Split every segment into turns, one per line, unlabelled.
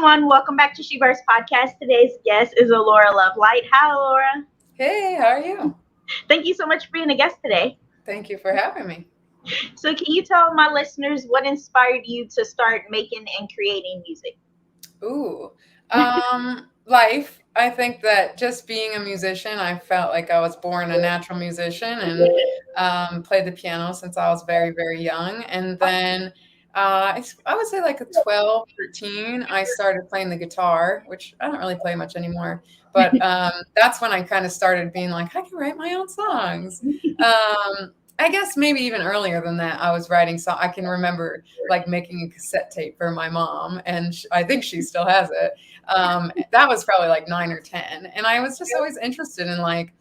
everyone. Welcome back to She Burst Podcast. Today's guest is Alaura Lovelight. Hi, Alaura.
Hey, how are you?
Thank you so much for being a guest today.
Thank you for having me.
So can you tell my listeners what inspired you to start making and creating music?
Ooh, life. I think that just being a musician, I felt like I was born a natural musician and played the piano since I was very, very young. And then I would say like at 12, 13, I started playing the guitar, which I don't really play much anymore. But that's when I kind of started being like, I can write my own songs. I guess maybe even earlier than that, I was writing songs. I can remember like making a cassette tape for my mom, and I think she still has it. That was probably like 9 or 10, and I was just always interested in like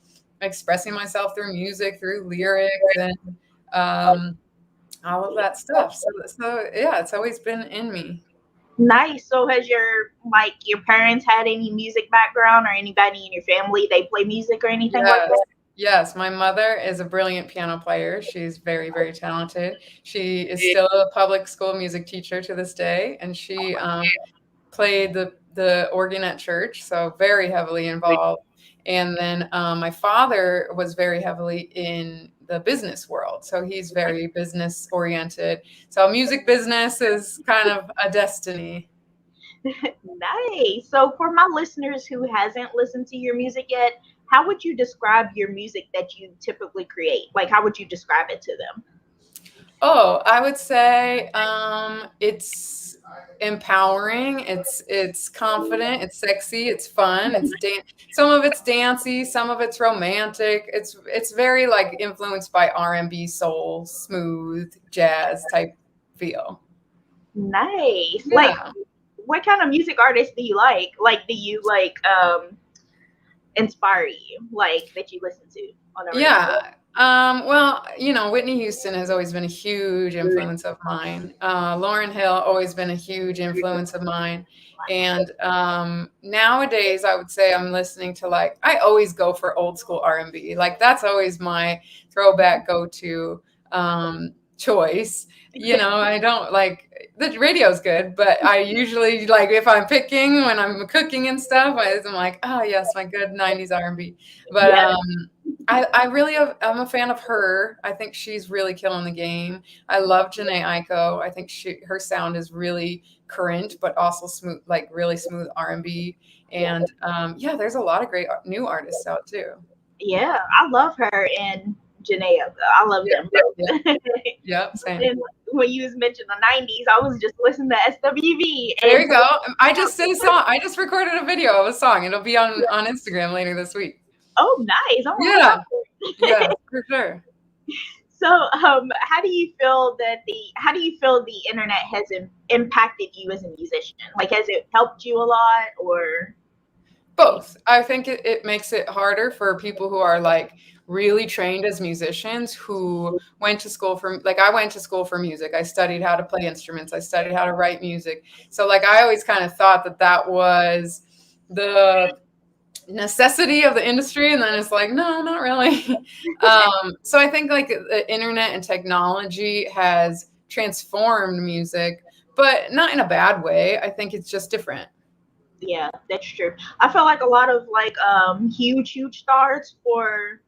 expressing myself through music, through lyrics, and all of that stuff. So yeah, it's always been in me.
Nice. So has your parents had any music background or anybody in your family they play music or anything like
Yes.
that?
Yes, my mother is a brilliant piano player. She's very, very talented. She is still a public school music teacher to this day, and she played the organ at church, so very heavily involved. And then my father was very heavily in the business world, so he's very business oriented. So music business is kind of a destiny.
Nice. So for my listeners who hasn't listened to your music yet, how would you describe your music that you typically create? Like, how would you describe it to them?
Oh, I would say it's empowering. It's confident. It's sexy. It's fun. Some of it's dancey. Some of it's romantic. It's very like influenced by R&B, soul, smooth jazz type feel.
Nice. Like,
Yeah,
what kind of music artists do you like? Like, do you like inspire you? Like that you listen to on a regular
yeah. Well, Whitney Houston has always been a huge influence of mine. Lauryn Hill always been a huge influence of mine. And nowadays, I would say I'm listening to like I always go for old school R&B. Like that's always my throwback go-to choice. I don't like the radio's good, but I usually like if I'm picking when I'm cooking and stuff, I'm like, oh yes, my good 90s R&B. But
Yeah.
I'm a fan of her. I think she's really killing the game. I love Janae Aiko. I think her sound is really current, but also smooth, like really smooth R&B. And yeah, there's a lot of great new artists out too.
Yeah, I love her and Janae. I love
Yeah,
them
yeah,
both.
yeah, same.
And when you was mentioning the '90s, I was just listening to SWV,
There
and
you go. I just did a song. I just recorded a video of a song. It'll be on Instagram later this week.
oh, nice. I'm gonna look
Yeah,
out for
yeah,
it.
for sure.
So, how do you feel the internet has impacted you as a musician? Like, has it helped you a lot, or?
Both. I think it makes it harder for people who are like really trained as musicians who went to school for like I went to school for music. I studied how to play instruments. I studied how to write music. So like I always kind of thought that was the necessity of the industry, and then it's like no, not really. So I think like the internet and technology has transformed music, but not in a bad way. I think it's just different.
Yeah, that's true. I feel like a lot of huge stars for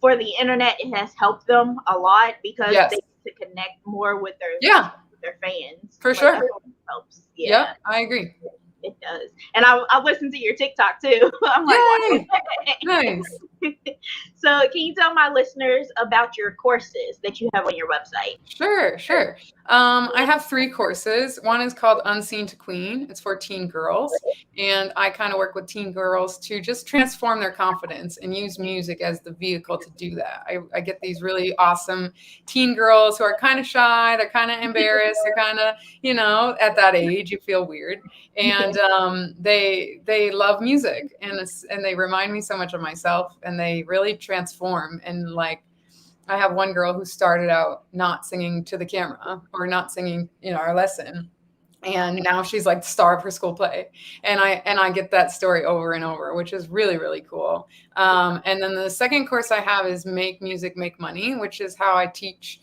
the internet, it has helped them a lot because
Yes.
they get to connect more with
Yeah,
their fans.
for
Like, I
sure.
feel like it helps.
Yep,
Yeah,
I agree.
it does. And I listen to your TikTok too. I'm like,
Yay!
wow.
Nice.
So can you tell my listeners about your courses that you have on your website?
Sure, sure. I have 3 courses. One is called Unseen to Queen. It's for teen girls. And I kind of work with teen girls to just transform their confidence and use music as the vehicle to do that. I get these really awesome teen girls who are kind of shy, they're kind of embarrassed, they're kind of, at that age, you feel weird. And they love music and they remind me so much of myself and they really transform and like I have one girl who started out not singing to the camera or not singing in our lesson. And now she's like the star of her school play. And I get that story over and over, which is really, really cool. And then the second course I have is Make Music, Make Money, which is how I teach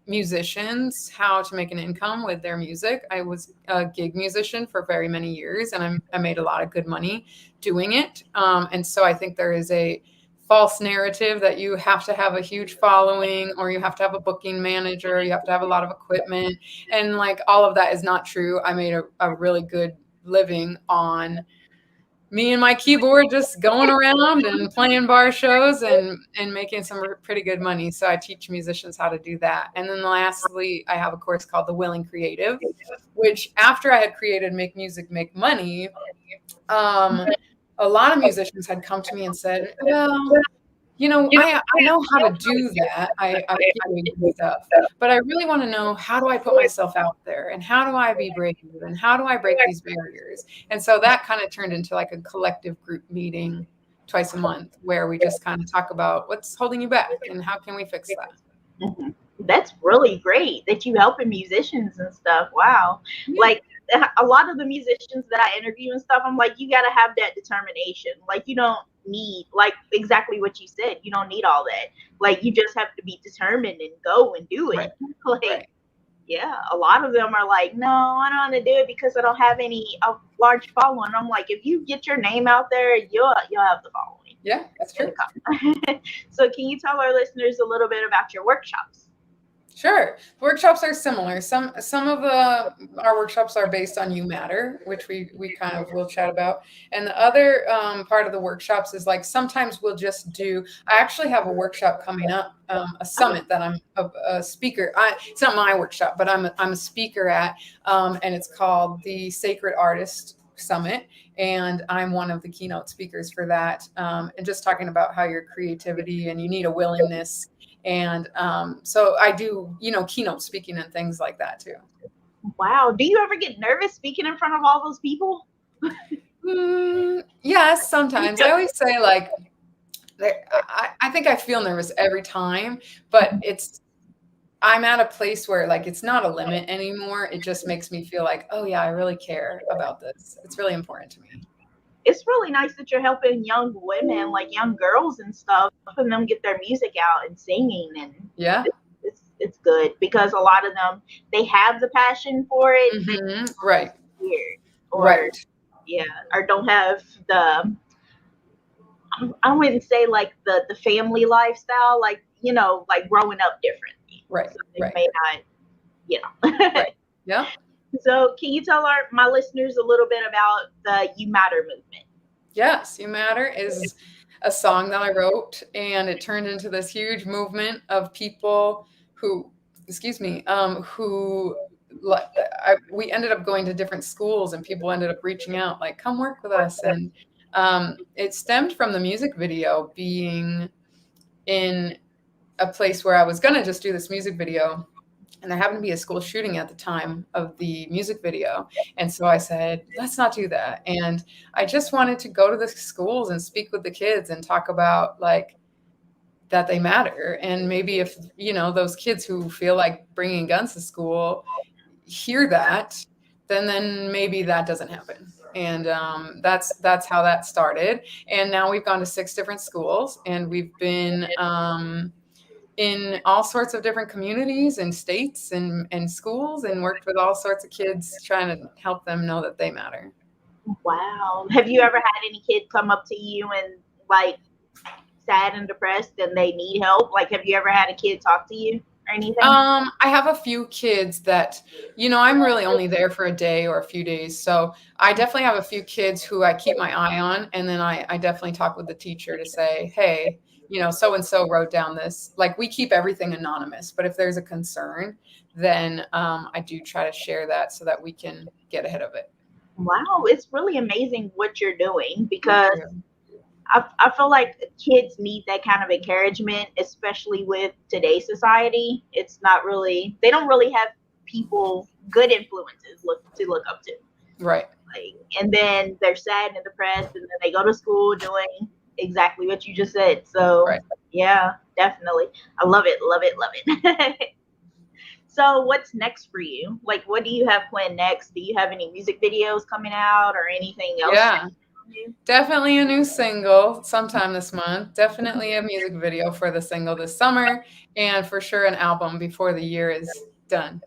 musicians how to make an income with their music. I was a gig musician for very many years, and I made a lot of good money doing it. And so I think there is a false narrative that you have to have a huge following, or you have to have a booking manager, you have to have a lot of equipment, and like all of that is not true. I made a really good living on me and my keyboard just going around and playing bar shows and making some pretty good money. So I teach musicians how to do that. And then lastly, I have a course called The Willing Creative, which after I had created Make Music, Make Money, a lot of musicians had come to me and said, well, I know how to do that. I create good stuff, but I really want to know, how do I put myself out there, and how do I be brave, and how do I break these barriers? And so that kind of turned into like a collective group meeting twice a month, where we just kind of talk about what's holding you back and how can we fix that.
Mm-hmm. That's really great that you helping musicians and stuff. Wow. Yeah. Like a lot of the musicians that I interview and stuff, I'm like, you got to have that determination. Like, you don't need, like, exactly what you said. You don't need all that. Like, you just have to be determined and go and do it.
Right.
Like,
right.
Yeah, a lot of them are like, no, I don't want to do it because I don't have a large following. I'm like, if you get your name out there, you'll have the following.
Yeah, that's true.
So can you tell our listeners a little bit about your workshops?
Sure. Workshops are similar. Some of our workshops are based on You Matter, which we kind of will chat about. And the other part of the workshops is like, sometimes we'll just do, I actually have a workshop coming up, a summit that I'm a speaker. It's not my workshop, but I'm a speaker at, and it's called the Sacred Artist Summit. And I'm one of the keynote speakers for that. And just talking about how your creativity, and you need a willingness. And so I do, keynote speaking and things like that too.
Wow. Do you ever get nervous speaking in front of all those people?
Yes, sometimes. I always say, like, I think I feel nervous every time, but I'm at a place where, like, it's not a limit anymore. It just makes me feel like, oh yeah, I really care about this. It's really important to me.
It's really nice that you're helping young women, like young girls and stuff, helping them get their music out and singing. And
yeah,
it's good, because a lot of them, they have the passion for it.
Mm-hmm. Right.
Weird.
Right.
Yeah. Or don't have I wouldn't say like the family lifestyle, like, like growing up differently.
Right.
So they
right.
may not,
Right. Yeah.
So can you tell my listeners a little bit about the You Matter movement?
Yes, You Matter is a song that I wrote, and it turned into this huge movement of people who, we ended up going to different schools, and people ended up reaching out, like, come work with us. And it stemmed from the music video being in a place where I was going to just do this music video. And there happened to be a school shooting at the time of the music video. And so I said, let's not do that. And I just wanted to go to the schools and speak with the kids and talk about, like, that they matter. And maybe if, those kids who feel like bringing guns to school hear that, then maybe that doesn't happen. And that's how that started. And now we've gone to 6 different schools, and we've been in all sorts of different communities and states and schools, and worked with all sorts of kids, trying to help them know that they matter.
Wow. Have you ever had any kid come up to you and, like, sad and depressed and they need help? Like, have you ever had a kid talk to you or anything?
I have a few kids that, I'm really only there for a day or a few days. So I definitely have a few kids who I keep my eye on. And then I definitely talk with the teacher to say, hey, so-and-so wrote down this. Like, we keep everything anonymous, but if there's a concern, then I do try to share that so that we can get ahead of it.
Wow. It's really amazing what you're doing, because I feel like kids need that kind of encouragement, especially with today's society. It's not really, they don't really have people, good influences to look up to.
Right.
Like, and then they're sad and depressed, and then they go to school doing exactly what you just said. So yeah, definitely. I love it. Love it. Love it. So what's next for you? Like, what do you have planned next? Do you have any music videos coming out or anything else?
Definitely a new single sometime this month. Definitely a music video for the single this summer, and for sure an album before the year is done.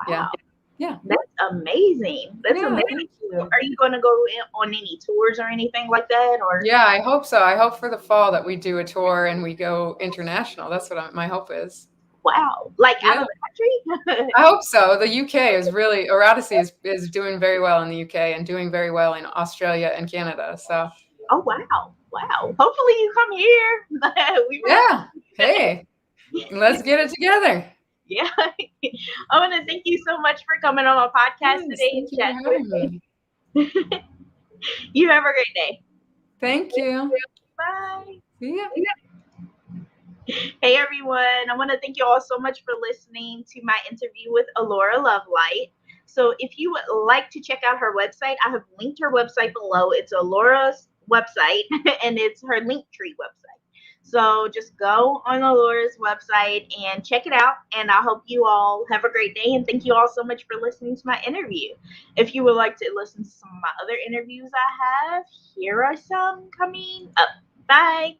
Yeah.
Wow.
Yeah.
That's amazing. That's
Yeah.
amazing. Are you going to go on any tours or anything like that? Or
Yeah, I hope so. I hope for the fall that we do a tour and we go international. That's what my hope is.
wow, like out
Yeah.
of the country?
I hope so. The UK is really, or Odyssey is doing very well in the UK and doing very well in Australia and Canada. So,
Oh wow, wow. Hopefully you come here. we might.
yeah. Hey, let's get it together.
Yeah. I want to thank you so much for coming on my podcast
Yes,
today
thank
and
you for
chatting
having
with
me.
me. You have a great day.
Thank you.
Bye.
See ya.
Hey everyone, I want to thank you all so much for listening to my interview with Alaura Lovelight. So if you would like to check out her website, I have linked her website below. It's Alaura's website and it's her Linktree website. So just go on Alaura's website and check it out. And I hope you all have a great day. And thank you all so much for listening to my interview. If you would like to listen to some of my other interviews I have, here are some coming up. Bye.